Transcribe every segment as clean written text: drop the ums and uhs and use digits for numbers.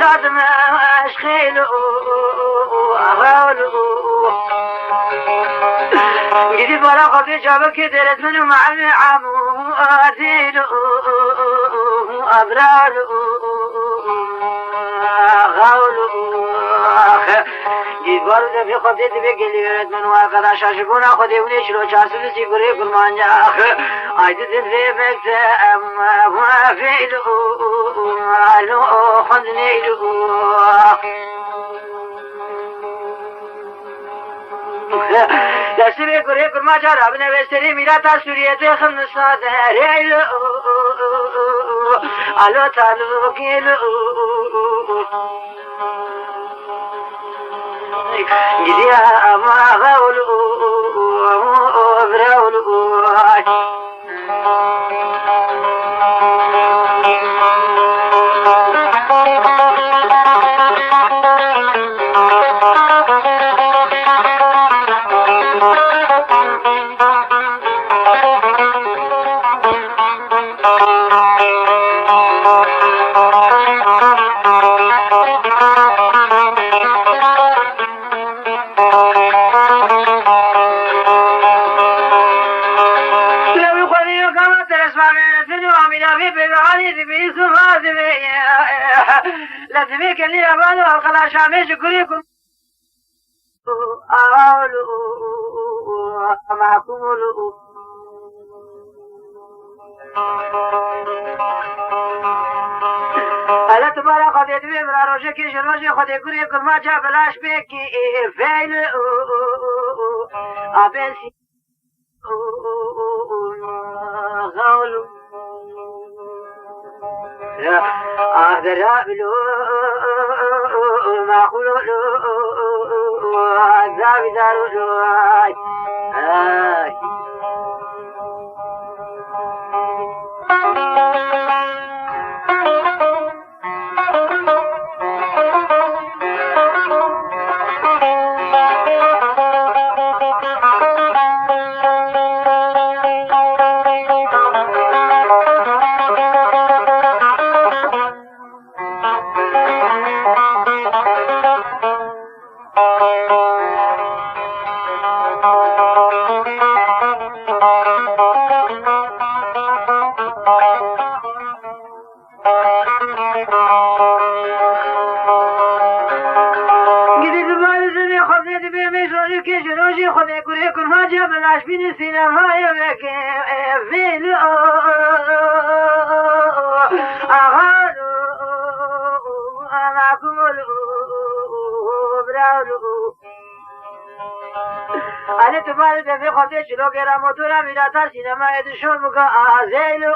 لازم اشخيل جديد ولا قضي جابك درت منه مع العمو أزيل أبرار غول جديد ولا في قضي تبقى ليرت منه وقد شاشبون خدي ونشلو شاسل سيقري كل مانجا عيد في مكتب وفيل لو خذني دستوی گری کرما چرا بنه وستری میرا تا سوریت خم نساده ریل آلو تالو گیل گیریا اما غول براول لازميك اللي يبانو الخلاش عميش كريكم أولو معكم ألا تبارا خد يدوي برا روشكي شروشي خد كريكم ما جاب لاش بيكي فين أبسي غولو أهدرابلو معقولو عذابي دارو أنا تبارد في خطي شلو كرا موتورا ميراتا سينما يدشو مكا آزيلو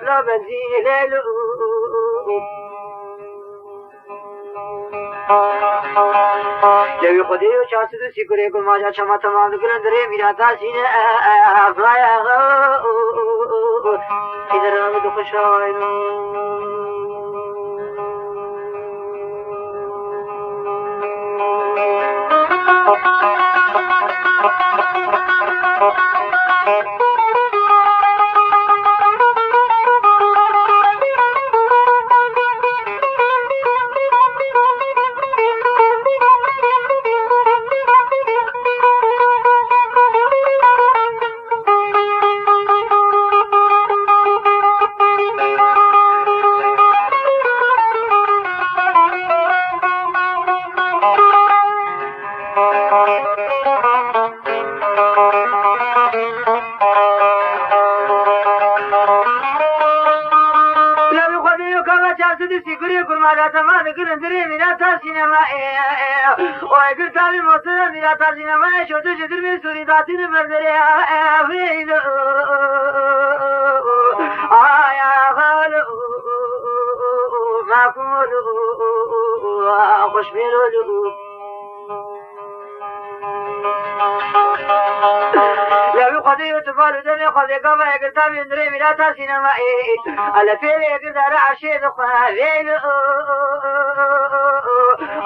لو بنزيلو لو خدي وشاسدو سيكوري كل ما جا شما تمام دكرن دري ميراتا سينما أفرايا غو إذا رامي دخشاينو سينما على فيلي قدر عشيد خالين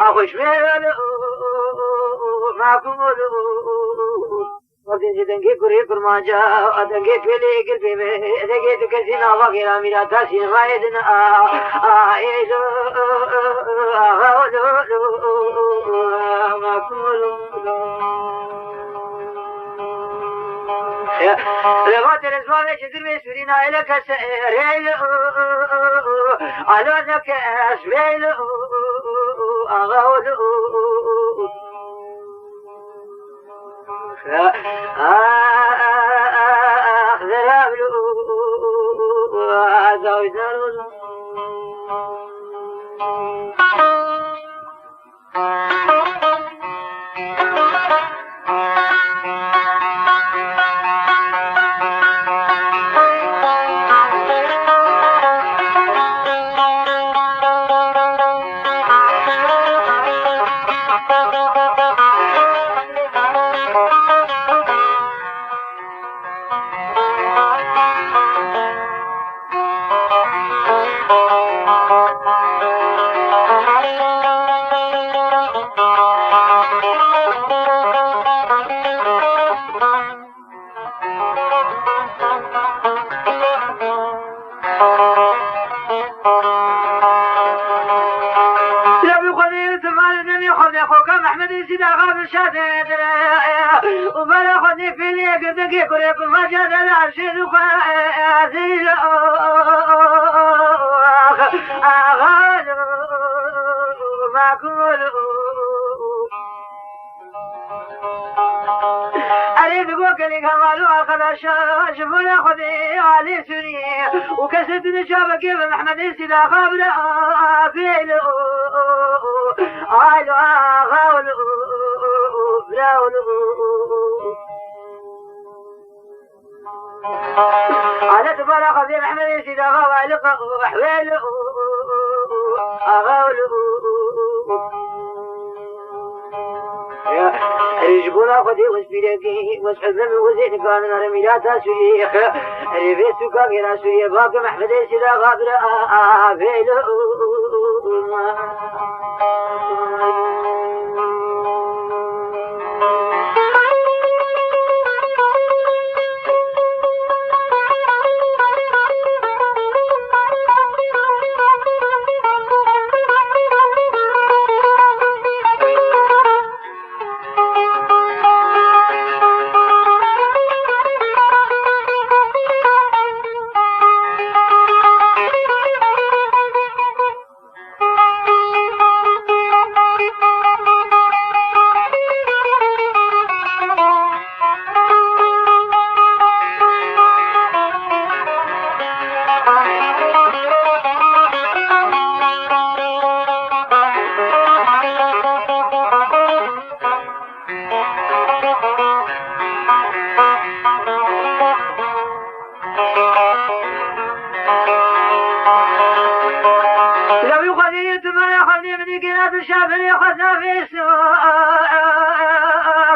أخوش ميلو معكم وقتی جدنگی کری کرمانجا ادنگی پیلی گر پیمه ادنگی تو کسی نوا گیرا میرا تاسی نمایدن آیدو آغاولو مکولو لغات الاسباب جدر بسورينا إلى كسريل على ذاك أسبيل أغاولو ذرابلو زوجنا وبلا خدني في لي قدك كل ما جاد العرشيد وخازيل أغاد ما كل أريد بوكلي كمالو أخذ شفنا خدي علي سوري وكسرت نشابك كيف محمد السيدا خابر فيلو عالو أغاولو على تبارك خذي محمد السيدا غاولو وحويلو أغاولو رجبونا خدي وسبيلكي وسحزم وزين كان رميلات سويخ ريبيتو كاغيرا سويه باك محمد السيدا غابر آفيلو شافني خذنا في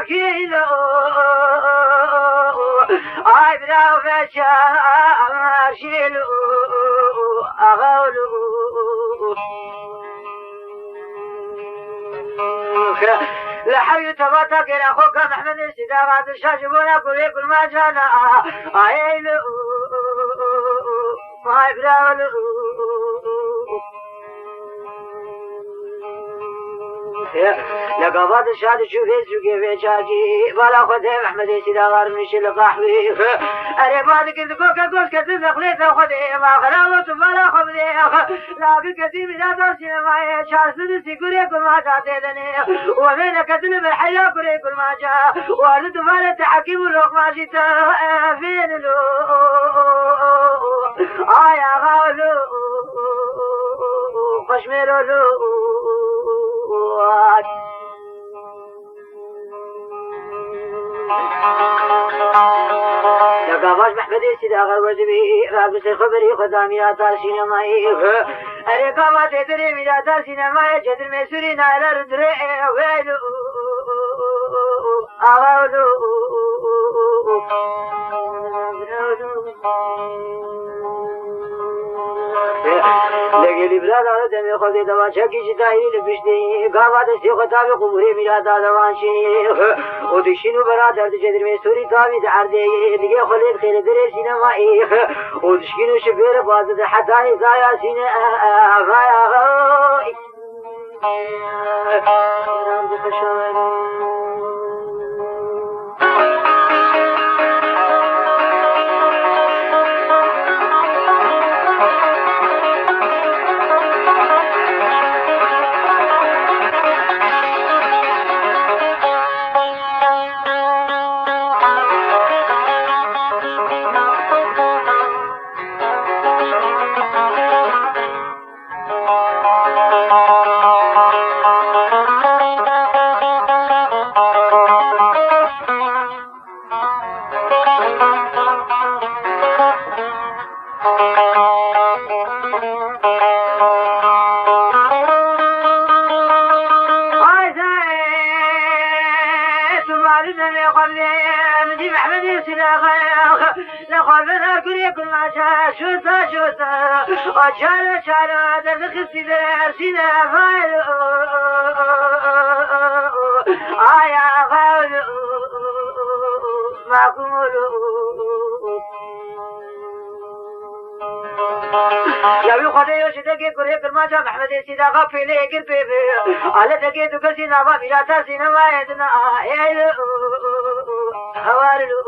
سوكيلو عبرا وفشاشيلو أغولو لحي تباتك يا أخوك محمد السيدا بعد الشاشبونا كل ما جانا عيلو عبرا لقبات الشاد شوفي سوكي في شاكي ولا خذي محمد السيدا غار مش القحوي أري بعد كنت كوكا كوس كتن خليته خذي ما خلاوت ولا خبري لكن كتير لا ترسي معي شار سدسي كوري كل ما تعتدني ومن كتن بالحياة كوري كل ما جاء وارد فالة تحكيم الروح ما جيت فين لو يا غالو خشميرو لو لقاباش محمد السيدا غير وجبي رابس الخبري خدامي آتار سينمائي الرقابات يدري من آتار سينمائي جدر ميسوري نايل ردري ويلو أغاولو لگلی براد آدم خود دوان چکی جدایی لپشتی گاوا دستی خطاب قبوری میراد دوان شیخ و دشینو برادر دجدر می سوری تاوی دعرده دیگه خلید خیر در سینمایی و دشینو شبیر بازد حتی زایا سینه آغای رام دخشوان أجعل شعر درخ سيدر سيدر فايل آيا فايل معقول يا خدای شده کوره کرما جا محمد سیدا غفله گر په اله دغه دغه سینا با میراث سینا وایدنا ایل حوالو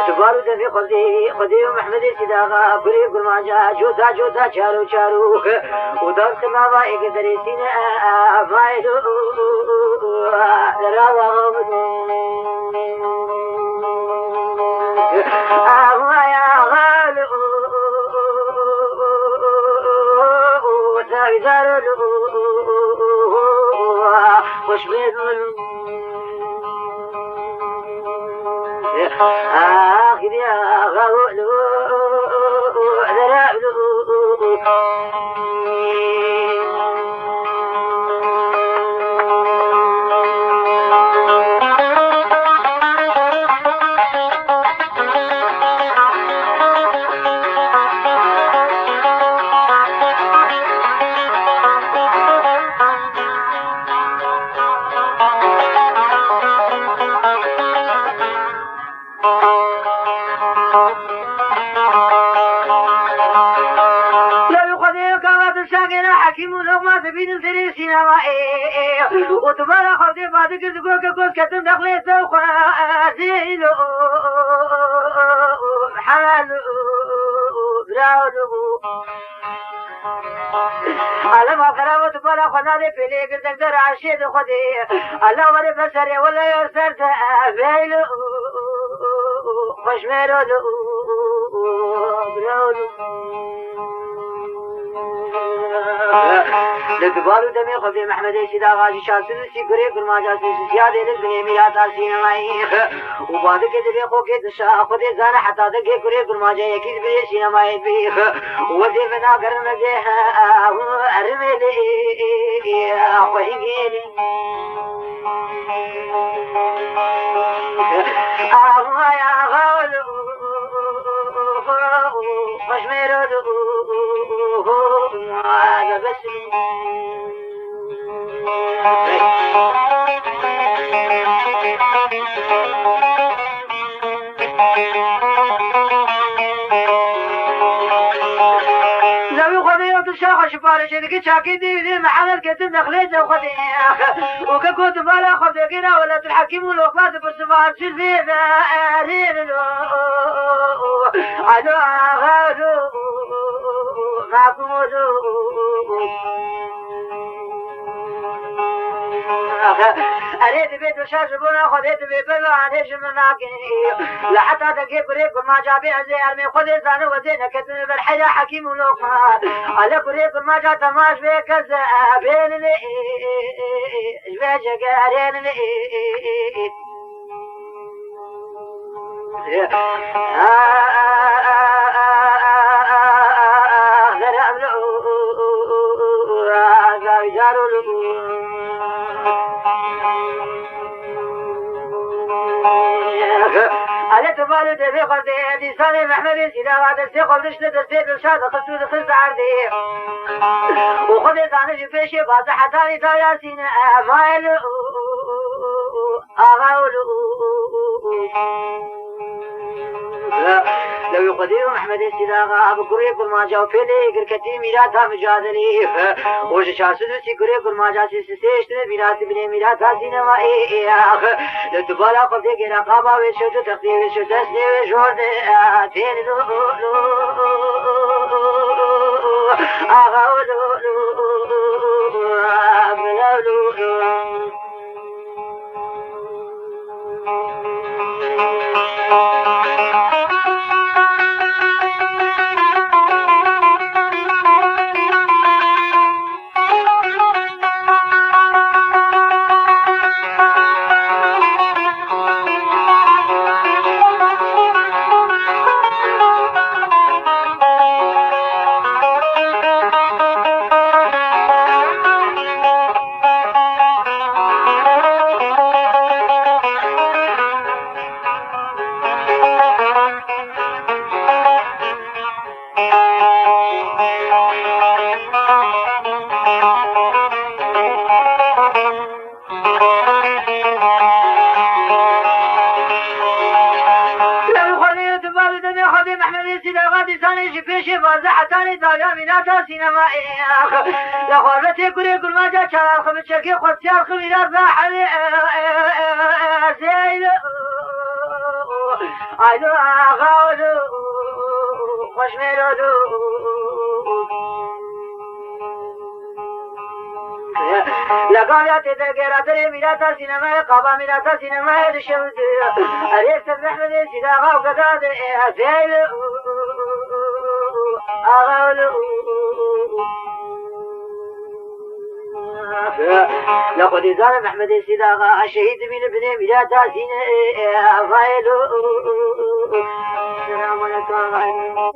تبارو دفي خدي محمد سيداغا بري قرما جا جوتا جوتا چارو چارو ودار كما بايك درسين فايدو دراوا يا غالو وتايدارو وشبيد آخر يا غولو ذرابلو بين الفريسين وتبارك خدي بعد كذا كوس كتم دخلي سوق زيلو حالو براودو على ما قرأ وتبارك خدا لي بلي قدر در عشيد خدي الله وري بشري ولا يسرت زيلو خشميرو براودو لدبالو دمي خبي محمد سيدا غازي شاسن سيكري كرما جاسي زياده لبني ميرات اسين ماي وبعد كده بي خو كده شا خد زان حتى ده كري كرما جاي اكيد بي سين ماي بي ودي بنا غرن جه ارملي خويغيني يا غالو خشميرو هذا بس لو خذيت الشاخ شفارة شدك شاكي دي محل كتب دخلت وخذي وككوت بالا خذينا ولا تحكم والوقفات بالسفار شرفين رين على غادو أريد بيت وشاش بنا خذيت بيبلو عنيش مناكي لحتى تجيب ريك ما جابي زي أرمي خذي زانو وزينة كتن بالحياة حكيم ولوقا على بريك ما جا تماش بيك زابين لي جبيجك أرين لي على تبالي دبي خردي ديساني محمد سيدا غادر سي خلدش لدرسي بالشاد خصو دخل عردي وخذ دانش بيشي باز حتاني تا ياسين مايل اغاولو لو يقدر محمد السلاغة بقرية كل ما جاو فيلي قركتي ميراتا مجادلي وش شاسدو سي قرية كل ما جا سيستيشتن ميرات بني ميراتا سينمائي لتبالا قبضي قنا قابا ويشوتو تقضي ويشوتو تسني ويشورد تين أغاولو لخوارتي كوري كل ما جاء شارع الخمس شركي خدسي الخميرات راح زيلو عيدو أغاولو خوشميلو لقاوياتي تلقيراتي ميراتا سينما قابا ميراتا سينما دشود أريك تبحمد سيداغا وقداد زيلو أغاولو لقد زال محمد السداغا الشهيد من ابن ميلاتا سينا فايلو السلام عليكم